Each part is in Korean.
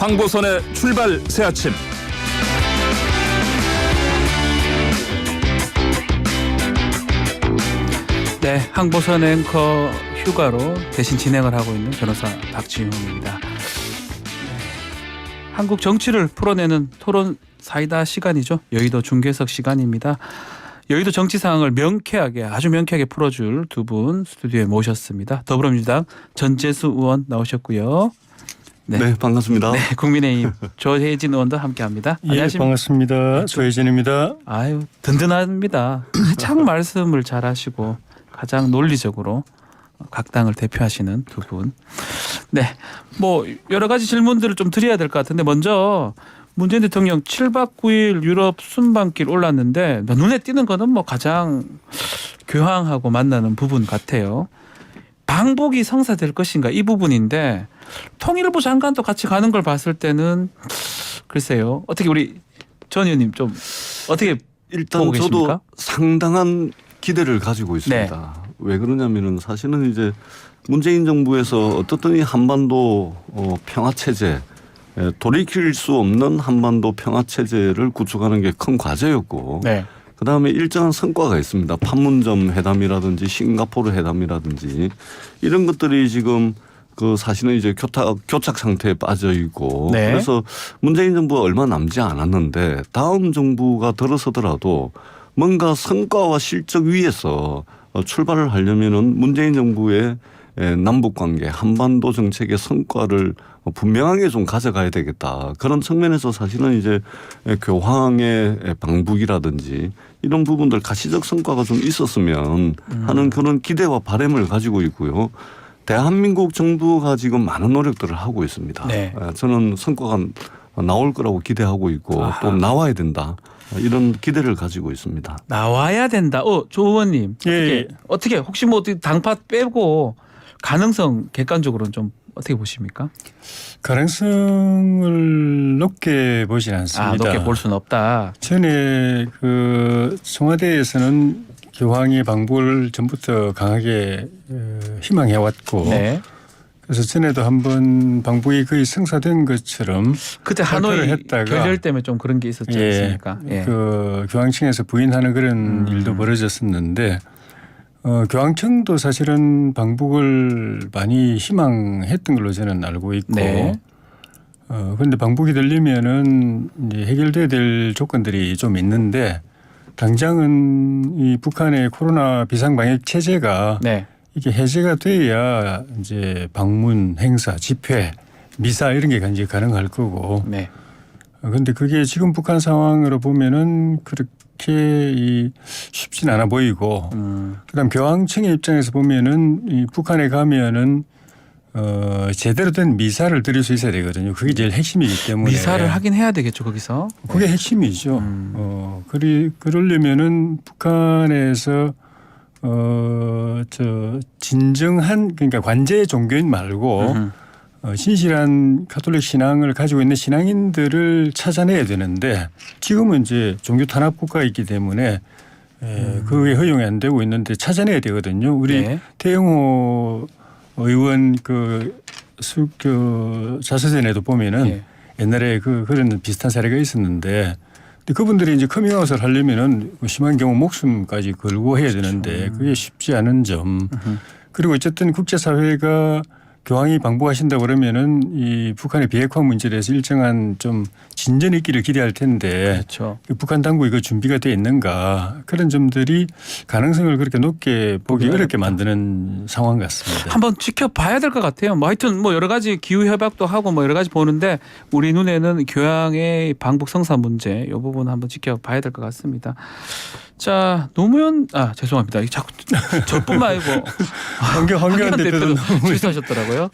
황보선의 출발 새 아침. 네, 황보선 앵커 휴가로 대신 진행을 하고 있는 변호사 박지훈입니다. 한국 정치를 풀어내는 토론 사이다 시간이죠. 여의도 중계석 시간입니다. 여의도 정치 상황을 아주 명쾌하게 풀어줄 두 분 스튜디오에 모셨습니다. 더불어민주당 전재수 의원 나오셨고요. 네, 반갑습니다. 네, 국민의힘 조혜진 의원도 함께합니다. 예, 안녕하십니까? 반갑습니다. 조혜진입니다. 아유, 든든합니다. 가장 말씀을 잘하시고 가장 논리적으로 각 당을 대표하시는 두 분. 네, 뭐 여러 가지 질문들을 좀 드려야 될 것 같은데 먼저 문재인 대통령 7박 9일 유럽 순방길 올랐는데 눈에 띄는 거는 뭐 가장 교황하고 만나는 부분 같아요. 방북이 성사될 것인가 이 부분인데 통일부 장관도 같이 가는 걸 봤을 때는 글쎄요. 어떻게 우리 전 의원님 좀 어떻게 일단 보고 저도 계십니까? 상당한 기대를 가지고 있습니다. 네. 왜 그러냐면은 사실은 이제 문재인 정부에서 어떻든 이 한반도 평화 체제, 돌이킬 수 없는 한반도 평화 체제를 구축하는 게 큰 과제였고, 네. 그다음에 일정한 성과가 있습니다. 판문점 회담이라든지 싱가포르 회담이라든지 이런 것들이 지금 그 사실은 이제 교착 상태에 빠져 있고, 네. 그래서 문재인 정부가 얼마 남지 않았는데 다음 정부가 들어서더라도 뭔가 성과와 실적 위에서 출발을 하려면은 문재인 정부의 남북 관계, 한반도 정책의 성과를 분명하게 좀 가져가야 되겠다. 그런 측면에서 사실은 이제 교황의 방북이라든지 이런 부분들 가시적 성과가 좀 있었으면 하는 그런 기대와 바람을 가지고 있고요. 대한민국 정부가 지금 많은 노력들을 하고 있습니다. 네. 저는 성과가 나올 거라고 기대하고 있고 아하. 또 나와야 된다. 이런 기대를 가지고 있습니다. 나와야 된다. 조 의원님 예. 어떻게 혹시 뭐 어떻게 당파 빼고 가능성 객관적으로는 좀 어떻게 보십니까? 가능성을 높게 보진 않습니다. 높게 볼 수는 없다. 전에 그 청와대에서는 교황의 방북을 전부터 강하게 희망해 왔고, 네. 그래서 전에도 한번 방북이 거의 성사된 것처럼 그때 발표를 하노이 했다가 결렬 때문에 좀 그런 게 있었지 않습니까? 예. 그 교황청에서 부인하는 그런 일도 벌어졌었는데, 교황청도 사실은 방북을 많이 희망했던 걸로 저는 알고 있고, 네. 그런데 방북이 되려면은 이제 해결돼야 될 조건들이 좀 있는데, 당장은 이 북한의 코로나 비상방역 체제가 네. 이게 해제가 돼야 이제 방문, 행사, 집회, 미사 이런 게 이제 가능할 거고. 네. 그런데 그게 지금 북한 상황으로 보면은 그렇게 쉽진 않아 보이고. 그다음 교황청의 입장에서 보면은 이 북한에 가면은 제대로 된 미사를 드릴 수 있어야 되거든요. 그게 제일 핵심이기 때문에. 미사를 하긴 해야 되겠죠 거기서. 그게 핵심이죠. 그러려면은 북한에서 진정한 그러니까 관제 종교인 말고 신실한 가톨릭 신앙을 가지고 있는 신앙인들을 찾아내야 되는데 지금은 이제 종교 탄압 국가이기 때문에 그게 허용이 안 되고 있는데 찾아내야 되거든요. 우리 네. 태영호 의원 그 자서전에도 보면은 네. 옛날에 그런 비슷한 사례가 있었는데 근데 그분들이 이제 커밍아웃을 하려면은 심한 경우 목숨까지 걸고 해야 되는데 그게 쉽지 않은 점. 그리고 어쨌든 국제사회가 교황이 방북하신다 그러면은 이 북한의 비핵화 문제에 대해서 일정한 좀 진전이 있기를 기대할 텐데 그렇죠. 북한 당국이 그 준비가 돼 있는가 그런 점들이 가능성을 그렇게 높게 보기 어렵게 만드는 상황 같습니다. 한번 지켜봐야 될 것 같아요. 뭐 하여튼 뭐 여러 가지 기후 협약도 하고 뭐 여러 가지 보는데 우리 눈에는 교황의 방북 성사 문제 이 부분 한번 지켜봐야 될 것 같습니다. 자 노무현 죄송합니다. 자꾸 저뿐만 아니고 황교안 대표도 실수하셨더라고요.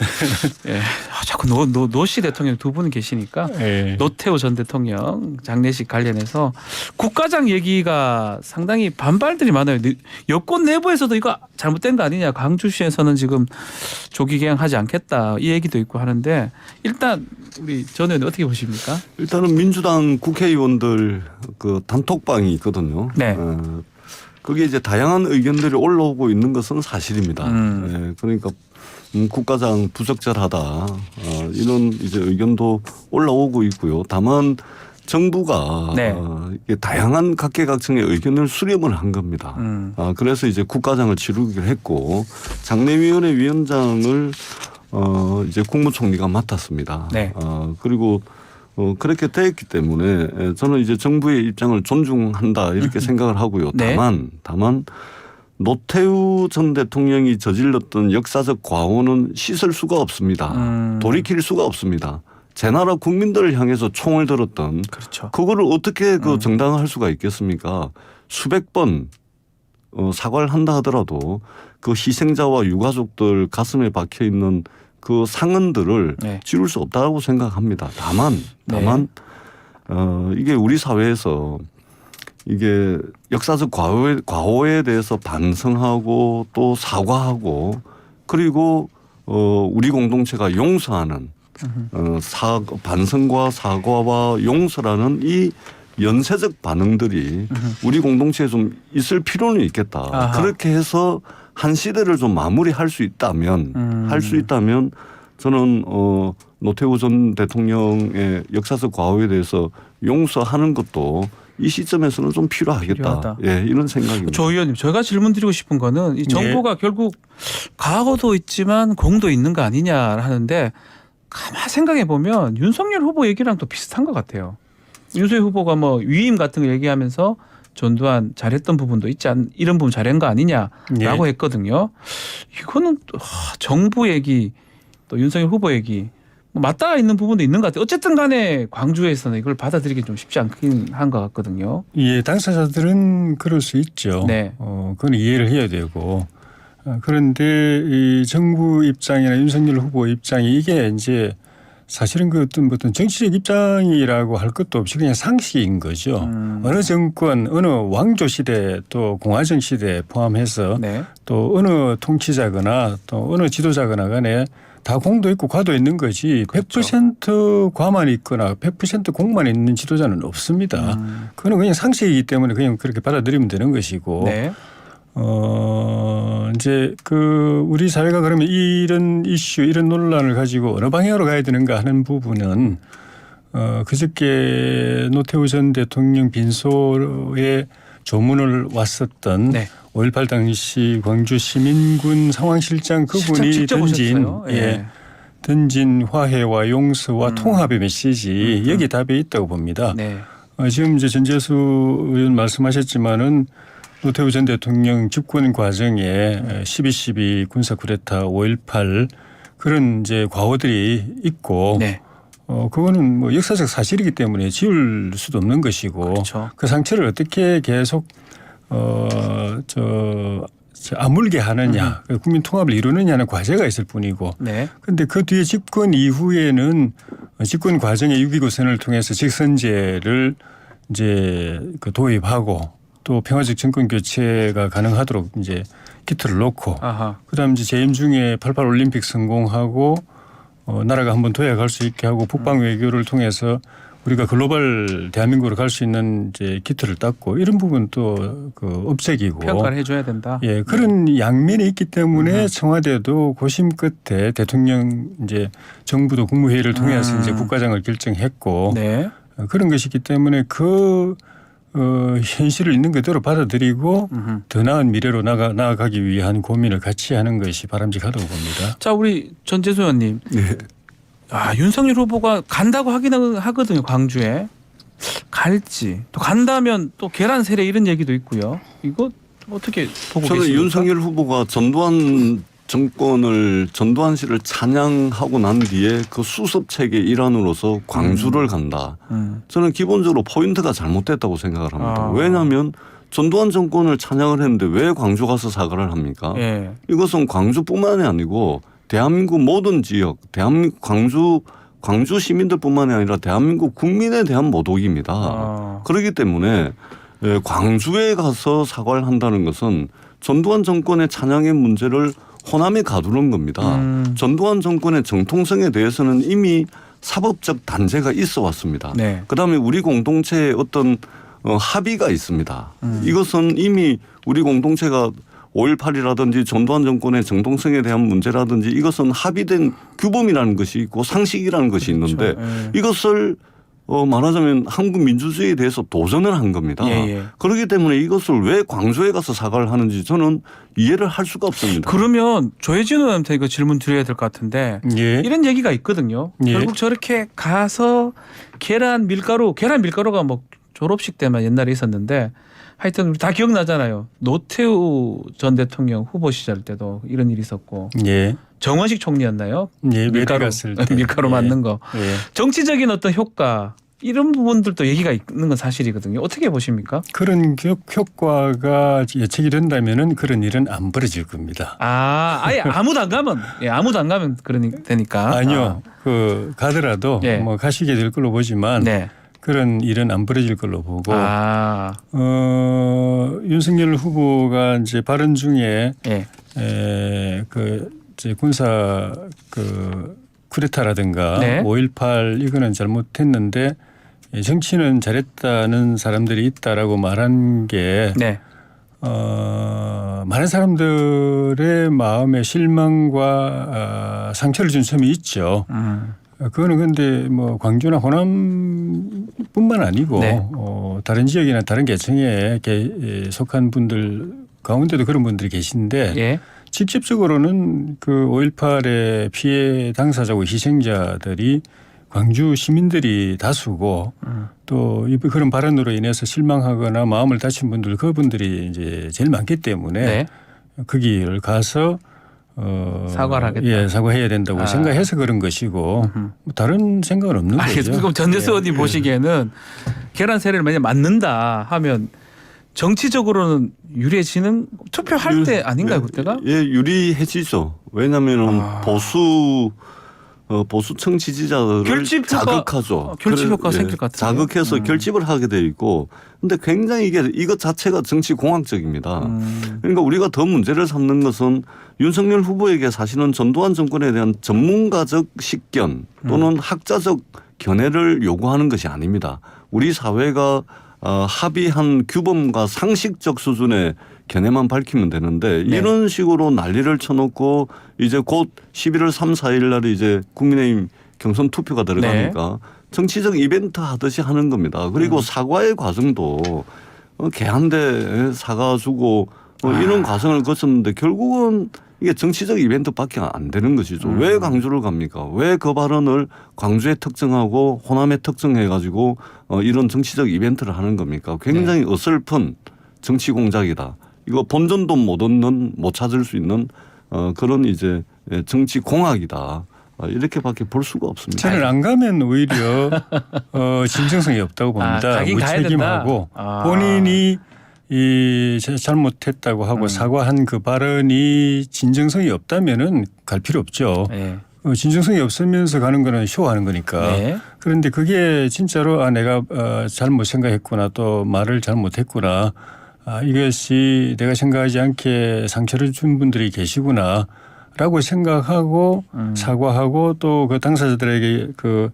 예. 자꾸 노씨 대통령 두 분 계시니까 예. 노태우 전 대통령 장례식 관련해서 국가장 얘기가 상당히 반발들이 많아요. 여권 내부에서도 이거 잘못된 거 아니냐. 광주시에서는 지금 조기 개항하지 않겠다 이 얘기도 있고 하는데 일단 우리 전 의원님 어떻게 보십니까? 일단은 민주당 국회의원들 그 단톡방이 있거든요. 네. 거기에 이제 다양한 의견들이 올라오고 있는 것은 사실입니다. 그러니까 국가장 부적절하다 이런 이제 의견도 올라오고 있고요. 다만 정부가 네. 이게 다양한 각계각층의 의견을 수렴을 한 겁니다. 그래서 이제 국가장을 지르기로 했고 장례위원회 위원장을 이제 국무총리가 맡았습니다. 네. 그리고 그렇게 됐기 때문에 저는 이제 정부의 입장을 존중한다 이렇게 생각을 하고요. 네. 다만 노태우 전 대통령이 저질렀던 역사적 과오는 씻을 수가 없습니다. 돌이킬 수가 없습니다. 제 나라 국민들을 향해서 총을 들었던 그렇죠. 그거를 어떻게 정당화할 수가 있겠습니까? 수백 번 사과를 한다 하더라도 그 희생자와 유가족들 가슴에 박혀 있는 그 상흔들을 네. 지울 수 없다고 생각합니다. 다만 이게 우리 사회에서 이게 역사적 과오에 대해서 반성하고 또 사과하고 그리고 우리 공동체가 용서하는 반성과 사과와 용서라는 이 연쇄적 반응들이 우리 공동체에 좀 있을 필요는 있겠다. 아하. 그렇게 해서 한 시대를 좀 마무리할 수 있다면 저는 노태우 전 대통령의 역사적 과오에 대해서 용서하는 것도 이 시점에서는 좀 필요하겠다. 예, 이런 생각입니다. 조 의원님, 제가 질문드리고 싶은 거는 이 정부가 결국 과거도 있지만 공도 있는 거 아니냐 하는데 가만 생각해 보면 윤석열 후보 얘기랑 또 비슷한 것 같아요. 윤석열 후보가 뭐 위임 같은 거 얘기하면서 전두환 잘했던 부분도 있지 이런 부분 잘한 거 아니냐라고 했거든요. 이거는 또 정부 얘기 또 윤석열 후보 얘기 뭐 맞닿아 있는 부분도 있는 것 같아요. 어쨌든 간에 광주에서는 이걸 받아들이기 좀 쉽지 않긴 한 것 같거든요. 예, 당사자들은 그럴 수 있죠. 네. 그건 이해를 해야 되고. 그런데 이 정부 입장이나 윤석열 후보 입장이 이게 이제 사실은 그 어떤 정치적 입장이라고 할 것도 없이 그냥 상식인 거죠. 어느 정권, 어느 왕조 시대 또 공화정 시대 포함해서 네. 또 어느 통치자거나 또 어느 지도자거나 간에 다 공도 있고 과도 있는 거지 그렇죠. 100% 과만 있거나 100% 공만 있는 지도자는 없습니다. 그거는 그냥 상식이기 때문에 그냥 그렇게 받아들이면 되는 것이고 네. 이제 그 우리 사회가 그러면 이런 이슈 이런 논란을 가지고 어느 방향으로 가야 되는가 하는 부분은 그저께 노태우 전 대통령 빈소에 조문을 왔었던 네. 5.18 당시 광주 시민군 상황실장 그분이 직접 던진 오셨어요. 예. 던진 화해와 용서와 통합의 메시지 여기 답에 있다고 봅니다. 네. 지금 이제 전재수 의원 말씀하셨지만은 노태우 전 대통령 집권 과정에 12.12 군사 쿠데타 5.18 그런 이제 과오들이 있고 네. 그거는 뭐 역사적 사실이기 때문에 지울 수도 없는 것이고 그렇죠. 그 상처를 어떻게 계속 아물게 하느냐 국민 통합을 이루느냐는 과제가 있을 뿐이고 네. 그런데 그 뒤에 집권 이후에는 집권 과정의 6.29 선언을 통해서 직선제를 이제 그 도입하고 또 평화적 정권 교체가 가능하도록 이제 기틀을 놓고 아하. 그다음 이제 재임 중에 88 올림픽 성공하고 나라가 한번 도약할 수 있게 하고 북방 외교를 통해서 우리가 글로벌 대한민국으로 갈 수 있는 이제 기틀을 닦고 이런 부분 또 그 업적이고 평가를 해줘야 된다. 예, 그런 양면이 있기 때문에 청와대도 고심 끝에 대통령 이제 정부도 국무회의를 통해서 이제 국가장을 결정했고 네. 그런 것이기 때문에 그 현실을 있는 그대로 받아들이고 더 나은 미래로 나아가기 위한 고민을 같이 하는 것이 바람직하다고 봅니다. 자, 우리 전재수 의원님. 네. 윤석열 후보가 간다고 하기는 하거든요. 광주에. 갈지. 또 간다면 또 계란 세례 이런 얘기도 있고요. 이거 어떻게 보고 저는 계십니까? 윤석열 후보가 전두환 씨를 찬양하고 난 뒤에 그 수습책의 일환으로서 광주를 간다. 저는 기본적으로 포인트가 잘못됐다고 생각을 합니다. 왜냐하면 전두환 정권을 찬양을 했는데 왜 광주 가서 사과를 합니까? 예. 이것은 광주뿐만이 아니고 대한민국 모든 지역, 광주 시민들뿐만이 아니라 대한민국 국민에 대한 모독입니다. 그렇기 때문에 광주에 가서 사과를 한다는 것은 전두환 정권의 찬양의 문제를 호남에 가두는 겁니다. 전두환 정권의 정통성에 대해서는 이미 사법적 단죄가 있어 왔습니다. 네. 그다음에 우리 공동체에 어떤 합의가 있습니다. 이것은 이미 우리 공동체가 5.18이라든지 전두환 정권의 정통성에 대한 문제라든지 이것은 합의된 규범이라는 것이 있고 상식이라는 것이 있는데 그렇죠. 이것을 말하자면 한국 민주주의에 대해서 도전을 한 겁니다. 예. 그렇기 때문에 이것을 왜 광주에 가서 사과를 하는지 저는 이해를 할 수가 없습니다. 그러면 조혜진 의원한테 이거 질문 드려야 될 것 같은데 예. 이런 얘기가 있거든요. 예. 결국 저렇게 가서 계란 밀가루가 뭐 졸업식 때만 옛날에 있었는데 하여튼 우리 다 기억나잖아요. 노태우 전 대통령 후보 시절 때도 이런 일이 있었고 예. 정원식 총리였나요? 예. 밀가루 갔을 때. 밀가루 예. 맞는 거. 예. 정치적인 어떤 효과 이런 부분들도 얘기가 있는 건 사실이거든요. 어떻게 보십니까? 그런 효과가 예측이 된다면은 그런 일은 안 벌어질 겁니다. 아예 아무도 안 가면 그러니 되니까. 아니요. 그 가더라도 예. 뭐 가시게 될 걸로 보지만 네. 그런 일은 안 벌어질 걸로 보고 윤석열 후보가 이제 발언 중에 예. 그 이제 군사 쿠데타라든가 네. 5.18 이거는 잘못했는데 정치는 잘했다는 사람들이 있다라고 말한 게 네. 많은 사람들의 마음에 실망과 상처를 준 점이 있죠. 그거는 근데 뭐 광주나 호남뿐만 아니고 네. 다른 지역이나 다른 계층에 속한 분들 가운데도 그런 분들이 계신데 예. 직접적으로는 그 5.18의 피해 당사자고 희생자들이 광주 시민들이 다수고 또 그런 발언으로 인해서 실망하거나 마음을 다친 분들 그분들이 이제 제일 많기 때문에 네. 거기를 가서 사과를 하겠다. 예, 사과해야 된다고 생각해서 그런 것이고 다른 생각은 없는 거죠. 알겠습니다. 그럼 전재수 의원님 보시기에는 계란 세례를 만약 맞는다 하면 정치적으로는 유리해지는 투표할 때 아닌가요 그때가? 예, 유리해지죠. 왜냐하면 보수층 지지자들을 결집 효과, 자극하죠. 결집 효과가 생길 것 같은데. 자극해서 결집을 하게 돼 있고, 근데 굉장히 이것 자체가 정치 공학적입니다. 그러니까 우리가 더 문제를 삼는 것은 윤석열 후보에게 사실은 전두환 정권에 대한 전문가적 식견 또는 학자적 견해를 요구하는 것이 아닙니다. 우리 사회가 합의한 규범과 상식적 수준의 견해만 밝히면 되는데 네. 이런 식으로 난리를 쳐놓고 이제 곧 11월 3, 4일 날에 이제 국민의힘 경선 투표가 들어가니까 정치적 이벤트 하듯이 하는 겁니다. 그리고 사과의 과정도 개한테 사과 주고 이런 과정을 거쳤는데 결국은 이게 정치적 이벤트밖에 안 되는 것이죠. 왜 광주를 갑니까? 왜 그 발언을 광주에 특정하고 호남에 특정해가지고 이런 정치적 이벤트를 하는 겁니까? 굉장히 어설픈 정치 공작이다. 이거 본전도 못 찾을 수 있는 그런 이제 정치 공학이다. 이렇게밖에 볼 수가 없습니다. 저는 안 가면 오히려 진정성이 없다고 봅니다. 가긴 가야 무책임하고 된다. 본인이 잘못했다고 하고 사과한 그 발언이 진정성이 없다면은 갈 필요 없죠. 네. 진정성이 없으면서 가는 거는 쇼하는 거니까. 네. 그런데 그게 진짜로 내가 잘못 생각했구나 또 말을 잘못했구나. 이것이 내가 생각하지 않게 상처를 준 분들이 계시구나. 라고 생각하고 사과하고 또 그 당사자들에게 그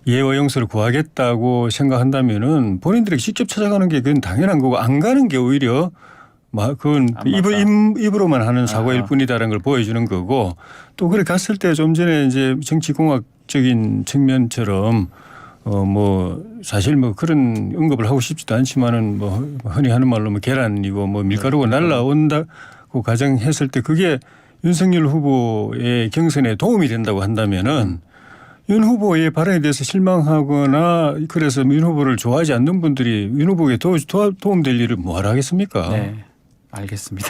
예와 용서를 구하겠다고 생각한다면은 본인들에게 직접 찾아가는 게 그건 당연한 거고 안 가는 게 오히려 그건 입으로만 하는 사과일 뿐이다라는 걸 보여주는 거고 또 그래 갔을 때 좀 전에 이제 정치공학적인 측면처럼 뭐 사실 뭐 그런 언급을 하고 싶지도 않지만은 뭐 흔히 하는 말로 뭐 계란이고 뭐 밀가루가 날라온다고 가정했을 때 그게 윤석열 후보의 경선에 도움이 된다고 한다면은 윤 후보의 발언에 대해서 실망하거나 그래서 윤 후보를 좋아하지 않는 분들이 윤 후보에 도움될 일을 뭐하러 하겠습니까? 네, 알겠습니다.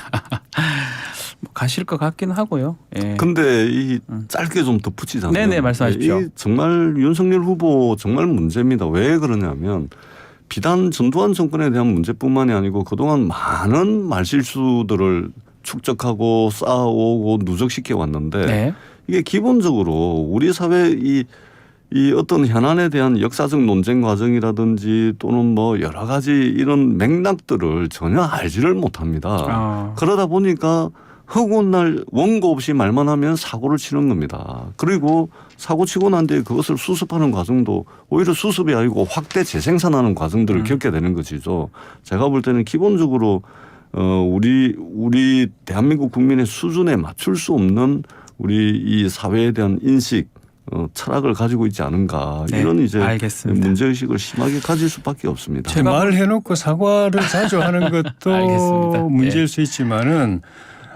뭐 가실 것 같기는 하고요. 예. 근데 이 짧게 좀 덧붙이자면 네네, 말씀하십시오. 이 정말 윤석열 후보 정말 문제입니다. 왜 그러냐면 비단 전두환 정권에 대한 문제뿐만이 아니고 그동안 많은 말실수들을 축적하고 쌓아오고 누적시켜 왔는데 네. 이게 기본적으로 우리 사회 이 어떤 현안에 대한 역사적 논쟁 과정이라든지 또는 뭐 여러 가지 이런 맥락들을 전혀 알지를 못합니다. 그러다 보니까 허구한 날 원고 없이 말만 하면 사고를 치는 겁니다. 그리고 사고 치고 난 뒤에 그것을 수습하는 과정도 오히려 수습이 아니고 확대 재생산하는 과정들을 겪게 되는 것이죠. 제가 볼 때는 기본적으로 우리 대한민국 국민의 수준에 맞출 수 없는 우리 이 사회에 대한 인식, 철학을 가지고 있지 않은가 네, 이런 이제 알겠습니다. 문제의식을 심하게 가질 수밖에 없습니다. 말해놓고 사과를 자주 하는 것도 알겠습니다. 문제일 예. 수 있지만은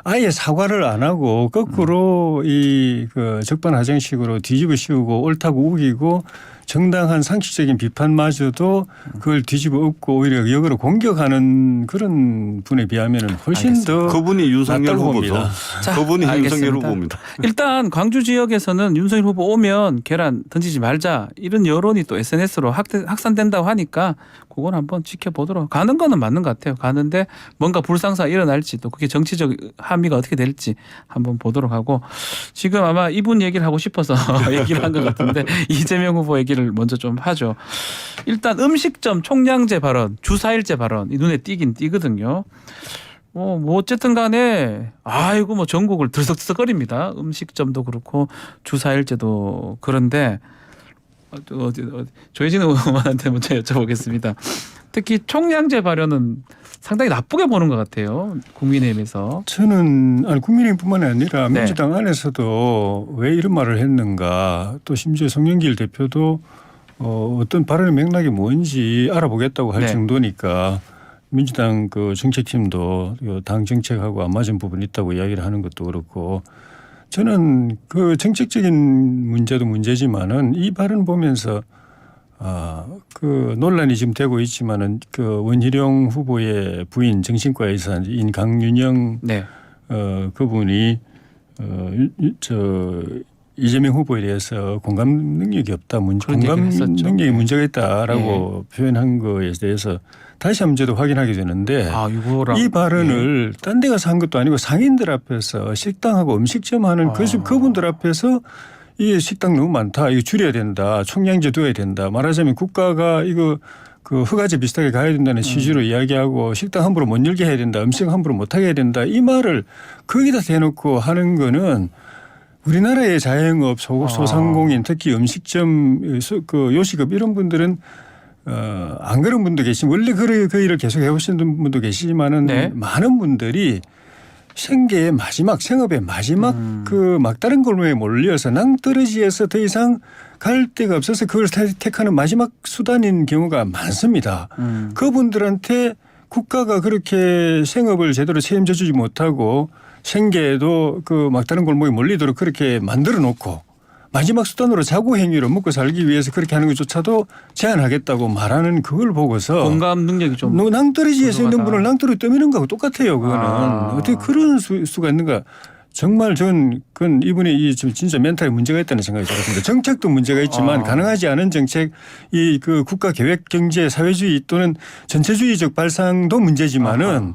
아예 사과를 안 하고 거꾸로 이 그 적반하장식으로 뒤집어 씌우고 옳다고 우기고 정당한 상식적인 비판마저도 그걸 뒤집어 엎고 오히려 역으로 공격하는 그런 분에 비하면은 훨씬 더 그분이 윤석열 낫다고 후보죠. 봅니다. 자, 그분이 알겠습니다. 윤석열 후보입니다. 일단 광주 지역에서는 윤석열 후보 오면 계란 던지지 말자 이런 여론이 또 SNS로 확산된다고 하니까 그건 한번 지켜보도록. 가는 거는 맞는 것 같아요. 가는데 뭔가 불상사가 일어날지 또 그게 정치적 함의가 어떻게 될지 한번 보도록 하고, 지금 아마 이분 얘기를 하고 싶어서 얘기를 한 것 같은데 이재명 후보 얘기를 먼저 좀 하죠. 일단 음식점 총량제 발언, 주사일제 발언 이 눈에 띄긴 띄거든요. 뭐 어쨌든 간에 아이고 뭐 전국을 들썩들썩거립니다. 음식점도 그렇고 주사일제도 그런데 조혜진 의원한테 먼저 여쭤보겠습니다. 특히 총량제 발언은 상당히 나쁘게 보는 것 같아요. 국민의힘에서. 저는 국민의힘뿐만 아니라 네. 민주당 안에서도 왜 이런 말을 했는가, 또 심지어 송영길 대표도 어떤 발언의 맥락이 뭔지 알아보겠다고 할 네. 정도니까 민주당 그 정책팀도 당 정책하고 안 맞은 부분이 있다고 이야기를 하는 것도 그렇고, 저는 그 정책적인 문제도 문제지만은 이 발언 보면서 그 논란이 지금 되고 있지만은 그 원희룡 후보의 부인 정신과 의사인 강윤영 네. 그분이 이재명 후보에 대해서 공감 능력이 없다, 그런 공감 얘기를 했었죠. 능력이 문제가 있다라고 표현한 거에 대해서 다시 한번 저도 확인하게 되는데, 이거랑 이 발언을 딴 데 가서 한 것도 아니고 상인들 앞에서 식당하고 음식점 하는 그분들 앞에서 이 식당 너무 많다, 이거 줄여야 된다, 총량제 둬야 된다, 말하자면 국가가 이거 그 허가제 비슷하게 가야 된다는 취지로 이야기하고 식당 함부로 못 열게 해야 된다, 음식 함부로 못 하게 해야 된다, 이 말을 거기다 대놓고 하는 거는 우리나라의 자영업 소상공인 특히 음식점 그 요식업 이런 분들은 안 그런 분도 계시면 원래 그 일을 계속 해오시는 분도 계시지만은 네. 많은 분들이 생계의 마지막, 생업의 마지막 그 막다른 골목에 몰려서 낭떠러지에서 더 이상 갈 데가 없어서 그걸 택하는 마지막 수단인 경우가 많습니다. 그분들한테 국가가 그렇게 생업을 제대로 책임져 주지 못하고 생계에도 그 막다른 골목에 몰리도록 그렇게 만들어 놓고 마지막 수단으로 자구 행위로 먹고 살기 위해서 그렇게 하는 것조차도 제한하겠다고 말하는 그걸 보고서 공감 능력이 좀 낭떠러지에서 있는 부족하다. 분을 낭떠러지 떠미는 거하고 똑같아요. 그거는 어떻게 그런 수가 있는가. 정말 그건 이분이 진짜 멘탈에 문제가 있다는 생각이 들었습니다. 정책도 문제가 있지만 가능하지 않은 정책, 이 그 국가 계획 경제 사회주의 또는 전체주의적 발상도 문제지만은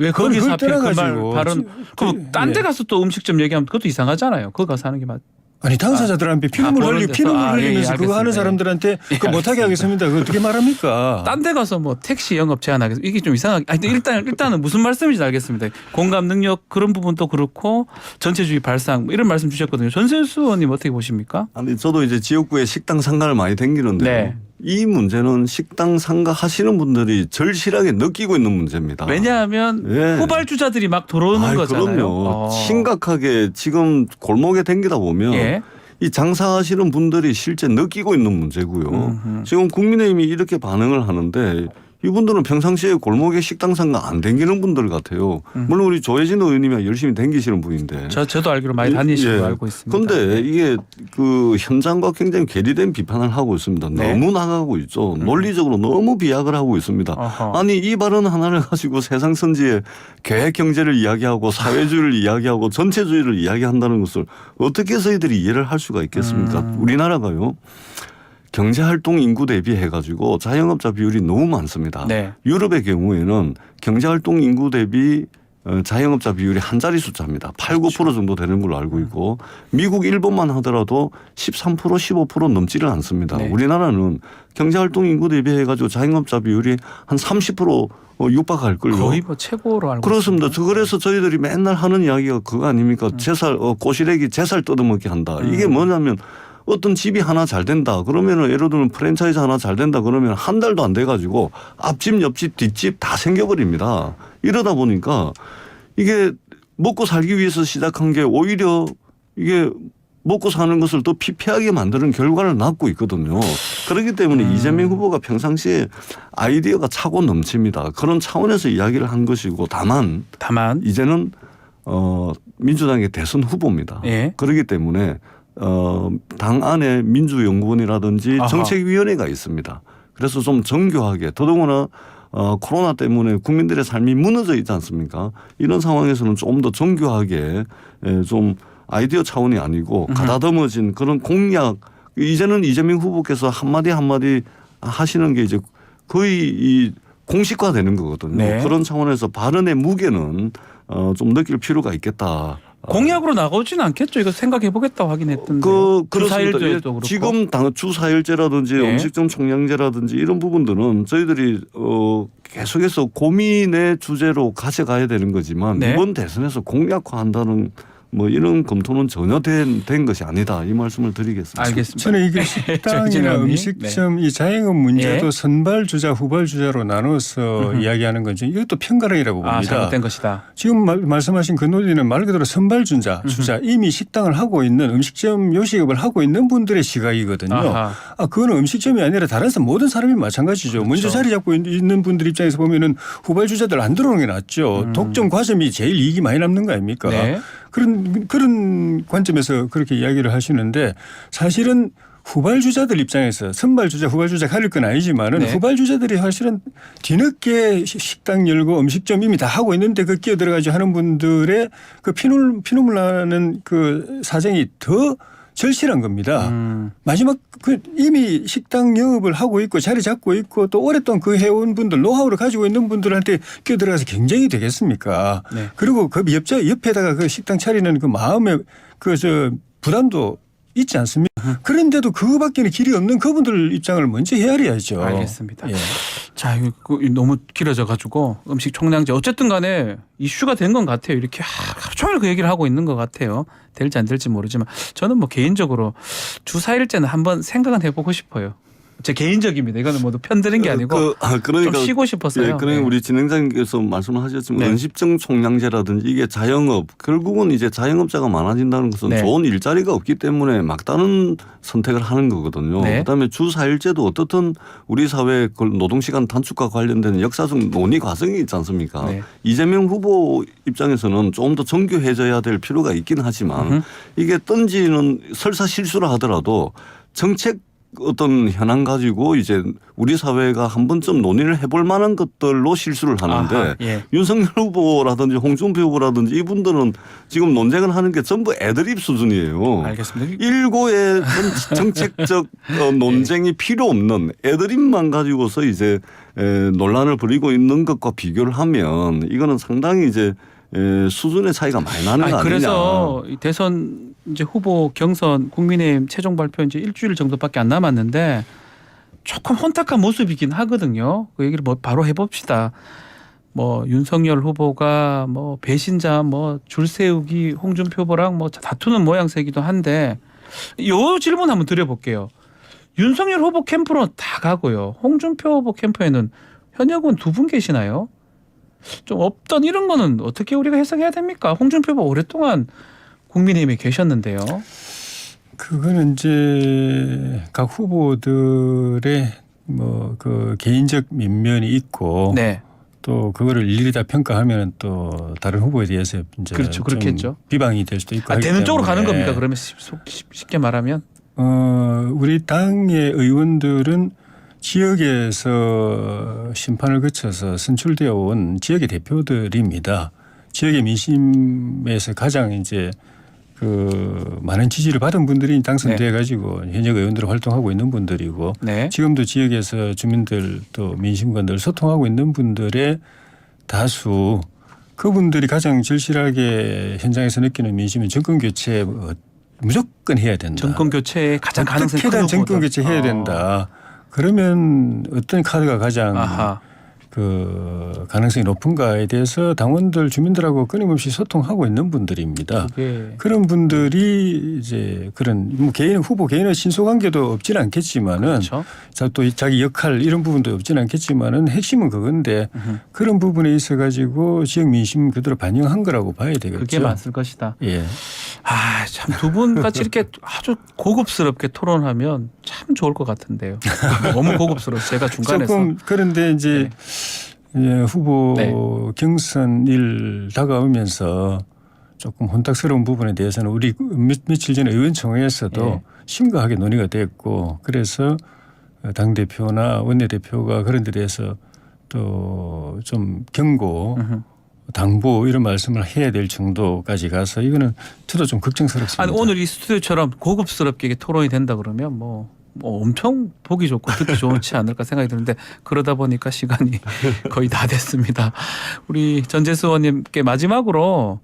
왜 거기서 하필 그 말 발언 그, 딴 데 예. 가서 또 음식점 얘기하면 그것도 이상하잖아요. 거기 가서 하는 게 맞. 아니 당사자들한테 피눈물 그런 데서? 흘리면서 그거 하는 알겠습니다. 사람들한테 예, 그거 못하게 하겠습니다. 그거 어떻게 말합니까? 딴 데 가서 뭐 택시 영업 제한하겠습니다. 이게 좀 이상하게. 일단은 무슨 말씀인지 알겠습니다. 공감 능력 그런 부분도 그렇고 전체주의 발상 뭐 이런 말씀 주셨거든요. 전세수 의원님 어떻게 보십니까? 아니 저도 이제 지역구에 식당 상가를 많이 다니는데 네. 이 문제는 식당 상가 하시는 분들이 절실하게 느끼고 있는 문제입니다. 왜냐하면 예. 후발주자들이 막 들어오는 거잖아요. 그럼요. 심각하게 지금 골목에 댕기다 보면 예. 이 장사하시는 분들이 실제 느끼고 있는 문제고요. 지금 국민의힘이 이렇게 반응을 하는데 이분들은 평상시에 골목에 식당 상가 안 댕기는 분들 같아요. 물론 우리 조혜진 의원님이 열심히 댕기시는 분인데. 저도 알기로 많이 다니시고 예. 알고 있습니다. 그런데 이게 그 현장과 굉장히 괴리된 비판을 하고 있습니다. 네. 너무 나가고 있죠. 논리적으로 너무 비약을 하고 있습니다. 어허. 아니 이 발언 하나를 가지고 세상 선지의 계획 경제를 이야기하고 사회주의를 이야기하고 전체주의를 이야기한다는 것을 어떻게 저희들이 이해를 할 수가 있겠습니까? 우리나라가요. 경제활동 인구 대비해 가지고 자영업자 비율이 너무 많습니다. 네. 유럽의 경우에는 경제활동 인구 대비 자영업자 비율이 한 자리 숫자입니다. 8, 9% 정도 되는 걸로 알고 있고 미국, 일본만 하더라도 13%, 15% 넘지를 않습니다. 네. 우리나라는 경제활동 인구 대비해 가지고 자영업자 비율이 한 30% 육박할 걸요. 거의 뭐 최고로 알고 그렇습니다. 있습니다. 그래서 저희들이 맨날 하는 이야기가 그거 아닙니까? 꼬시래기 제살 뜯어먹게 한다. 이게 뭐냐면 어떤 집이 하나 잘 된다. 그러면은 예를 들면 프랜차이즈 하나 잘 된다. 그러면 한 달도 안 돼 가지고 앞집, 옆집, 뒷집 다 생겨버립니다. 이러다 보니까 이게 먹고 살기 위해서 시작한 게 오히려 이게 먹고 사는 것을 더 피폐하게 만드는 결과를 낳고 있거든요. 그렇기 때문에 이재명 후보가 평상시에 아이디어가 차고 넘칩니다. 그런 차원에서 이야기를 한 것이고 다만 이제는 민주당의 대선 후보입니다. 예. 그렇기 때문에 당 안에 민주연구원이라든지 아하. 정책위원회가 있습니다. 그래서 좀 정교하게 더더구나 코로나 때문에 국민들의 삶이 무너져 있지 않습니까? 이런 상황에서는 좀 더 정교하게 좀 아이디어 차원이 아니고 가다듬어진 그런 공약 이제는 이재명 후보께서 한마디 한마디 하시는 게 이제 거의 이 공식화되는 거거든요. 네. 그런 차원에서 발언의 무게는 좀 느낄 필요가 있겠다. 공약으로 나가지는 않겠죠. 이거 생각해 보겠다고 하긴 했던데. 그렇습니다. 주사일제도 그렇고. 지금 주사일제라든지 네. 음식점 총량제라든지 이런 부분들은 저희들이 계속해서 고민의 주제로 가져가야 되는 거지만 네. 이번 대선에서 공약화한다는 뭐 이런 검토는 전혀 된 것이 아니다. 이 말씀을 드리겠습니다. 알겠습니다. 저는 이게 식당이나 정진환님. 음식점 이 자영업 문제도 예. 선발주자 후발주자로 나눠서 이야기하는 건지 이것도 편가르기라고 봅니다. 잘못된 것이다. 지금 말씀하신 그 논리는 말 그대로 선발주자 주자 이미 식당을 하고 있는 음식점 요식업을 하고 있는 분들의 시각이거든요. 아하. 그거는 음식점이 아니라 다른 모든 사람이 마찬가지죠. 그렇죠. 먼저 자리 잡고 있는 분들 입장에서 보면은 후발주자들 안 들어오는 게 낫죠. 독점 과점이 제일 이익이 많이 남는 거 아닙니까? 네. 그런 관점에서 그렇게 이야기를 하시는데 사실은 후발주자들 입장에서 선발주자 후발주자 가릴 건 아니지만은 네. 후발주자들이 사실은 뒤늦게 식당 열고 음식점 이미 다 하고 있는데 그 끼어 들어가지 하는 분들의 그 피눈물 나는 그 사정이 더 절실한 겁니다. 마지막 그 이미 식당 영업을 하고 있고 자리 잡고 있고 또 오랫동안 그 해온 분들 노하우를 가지고 있는 분들한테 끼어 들어가서 경쟁이 되겠습니까? 네. 그리고 그 옆에다가 그 식당 차리는 그 마음의 부담도 있지 않습니까? 그런데도 그거밖에는 길이 없는 그분들 입장을 먼저 헤아려야죠. 알겠습니다. 예. 자, 이거 너무 길어져 가지고 음식 총량제 어쨌든 간에 이슈가 된 건 같아요. 이렇게 하루 종일 그 얘기를 하고 있는 것 같아요. 될지 안 될지 모르지만 저는 뭐 개인적으로 주사일제는 한번 생각은 해보고 싶어요. 제 개인적입니다. 이거는 모두 편드는 게 아니고 그러니까 좀 쉬고 싶었어요. 예, 그러니까 네. 우리 진행자님께서 말씀하셨지만 네. 음식점 총량제라든지 이게 자영업 결국은 이제 자영업자가 많아진다는 것은 네. 좋은 일자리가 없기 때문에 막다른 선택을 하는 거거든요. 네. 그다음에 주 4일제도 어떻든 우리 사회 노동시간 단축과 관련된 역사적 논의 과정이 있지 않습니까? 네. 이재명 후보 입장에서는 조금 더 정교해져야 될 필요가 있긴 하지만 이게 던지는 설사 실수를 하더라도 정책 어떤 현안 가지고 이제 우리 사회가 한 번쯤 논의를 해볼 만한 것들로 실수를 하는데 아하, 예. 윤석열 후보라든지 홍준표 후보라든지 이분들은 지금 논쟁을 하는 게 전부 애드립 수준이에요. 알겠습니다. 일고의 정책적 논쟁이 필요 없는 애드립만 가지고서 이제 논란을 벌이고 있는 것과 비교를 하면 이거는 상당히 이제 수준의 차이가 많이 나는 거 아니냐. 그래서 이 대선 이제 후보 경선 국민의힘 최종 발표 이제 일주일 정도밖에 안 남았는데 조금 혼탁한 모습이긴 하거든요. 그 얘기를 뭐 바로 해봅시다. 뭐 윤석열 후보가 뭐 배신자 뭐 줄 세우기 홍준표 후보랑 뭐 다투는 모양새이기도 한데 요 질문 한번 드려볼게요. 윤석열 후보 캠프로 다 가고요. 홍준표 후보 캠프에는 현역 의원 두 분 계시나요? 좀 없던 이런 거는 어떻게 우리가 해석해야 됩니까? 홍준표 후보 오랫동안 국민의힘에 계셨는데요. 그거는 이제 각 후보들의 뭐 그 개인적 면면이 있고 네. 또 그거를 일일이 다 평가하면 또 다른 후보에 대해서 이제 그렇죠. 그렇겠죠. 비방이 될 수도 있고. 하기 되는 쪽으로 때문에 가는 겁니까? 그러면 쉽게 말하면 우리 당의 의원들은 지역에서 심판을 거쳐서 선출되어 온 지역의 대표들입니다. 지역의 민심에서 가장 이제 그 많은 지지를 받은 분들이 당선돼 가지고 현역 의원들을 활동하고 있는 분들이고 네. 지금도 지역에서 주민들 또 민심과 늘 소통하고 있는 분들의 다수 그분들이 가장 절실하게 현장에서 느끼는 민심은 정권 교체 무조건 해야 된다. 정권 교체에 가장 가능성이 어떻게든 큰 정권 후보다. 교체해야 된다. 그러면 어떤 카드가 가장 아하. 그 가능성이 높은가에 대해서 당원들 주민들하고 끊임없이 소통하고 있는 분들입니다. 그게 그런 분들이 이제 그런 뭐 개인 후보 개인의 신속관계도 없지는 않겠지만은 그렇죠. 또 자기 역할 이런 부분도 없지는 않겠지만은 핵심은 그건데 그런 부분에 있어 가지고 지역 민심 그대로 반영한 거라고 봐야 되겠죠. 그게 맞을 것이다. 예. 아, 참 두 분 같이 이렇게 아주 고급스럽게 토론하면 참 좋을 것 같은데요. 너무 고급스러워서 제가 중간에서 조금 그런데 이제 예, 후보 네. 경선일 다가오면서 조금 혼탁스러운 부분에 대해서는 우리 며칠 전에 의원총회에서도 네. 심각하게 논의가 됐고 그래서 당대표나 원내대표가 그런 데 대해서 또 좀 경고 당부 이런 말씀을 해야 될 정도까지 가서 이거는 저도 좀 걱정스럽습니다. 아니 오늘 이 스튜디오처럼 고급스럽게 이게 토론이 된다 그러면 뭐 엄청 보기 좋고 듣기 좋지 않을까 생각이 드는데 그러다 보니까 시간이 거의 다 됐습니다. 우리 전재수 의원님께 마지막으로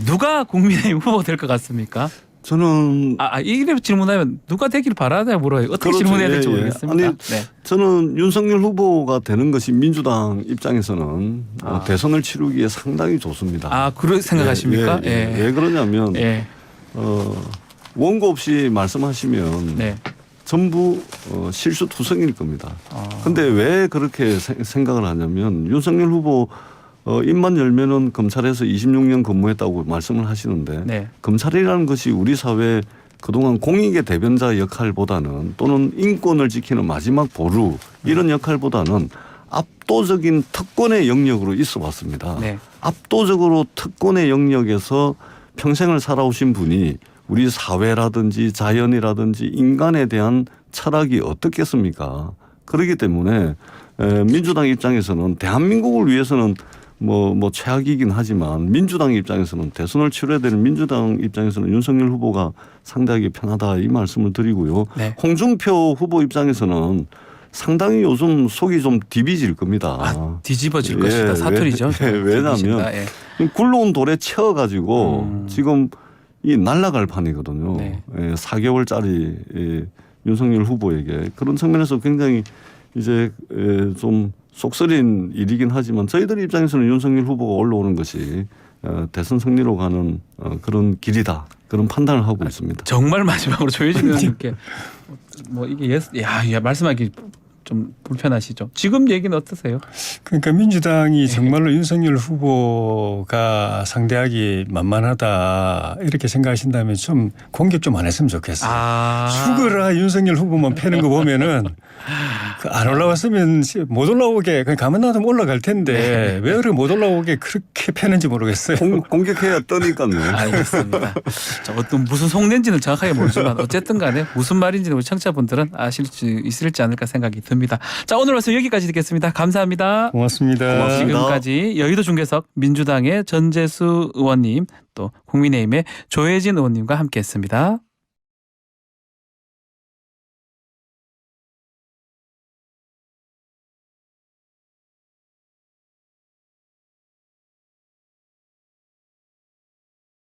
누가 국민의힘 후보 될 것 같습니까? 저는 이래 질문하면 누가 되길 바라냐 물어요. 어떻게 그렇죠. 질문해야 될지 예, 예. 모르겠습니다. 아니, 네. 저는 윤석열 후보가 되는 것이 민주당 입장에서는 대선을 치르기에 상당히 좋습니다. 그렇게 생각하십니까? 왜 그러냐면 예. 원고 없이 말씀하시면 네. 전부 실수투성일 겁니다. 그런데 왜 그렇게 생각을 하냐면 윤석열 후보 입만 열면은 검찰에서 26년 근무했다고 말씀을 하시는데 네. 검찰이라는 것이 우리 사회 그동안 공익의 대변자 역할보다는 또는 인권을 지키는 마지막 보루 이런 역할보다는 압도적인 특권의 영역으로 있어 왔습니다. 네. 압도적으로 특권의 영역에서 평생을 살아오신 분이 우리 사회라든지 자연이라든지 인간에 대한 철학이 어떻겠습니까? 그렇기 때문에 민주당 입장에서는 대한민국을 위해서는 뭐 최악이긴 하지만 민주당 입장에서는 대선을 치러야 되는 민주당 입장에서는 윤석열 후보가 상대하기 편하다 이 말씀을 드리고요. 네. 홍준표 후보 입장에서는 상당히 요즘 속이 좀 디비질 겁니다. 뒤집어질 것이다. 사투리죠. 왜냐하면 굴러온 돌에 채워가지고 지금 이 날아갈 판이거든요. 네. 4개월짜리 윤석열 후보에게 그런 측면에서 굉장히 이제 좀 속쓰린 일이긴 하지만 저희들 입장에서는 윤석열 후보가 올라오는 것이 대선 승리로 가는 그런 길이다. 그런 판단을 하고 있습니다. 정말 마지막으로 조혜진 의원님께 이게 말씀하기 좀 불편하시죠? 지금 얘기는 어떠세요? 그러니까 민주당이 정말로 윤석열 후보가 상대하기 만만하다 이렇게 생각하신다면 좀 공격 좀 안 했으면 좋겠어요. 죽어라 윤석열 후보만 패는 거 보면은 안 올라왔으면 못 올라오게 그냥 가만 놔두면 올라갈 텐데 왜 그렇게 못 올라오게 그렇게 패는지 모르겠어요. 공격해야 떠니까요. 알겠습니다. 무슨 속낸지는 정확하게 모르지만 어쨌든 간에 무슨 말인지는 우리 청취자분들은 아실 수 있을지 않을까 생각이 듭니다. 자, 오늘 말씀 여기까지 듣겠습니다. 감사합니다. 고맙습니다. 지금까지 여의도 중계석 민주당의 전재수 의원님 또 국민의힘의 조혜진 의원님과 함께했습니다.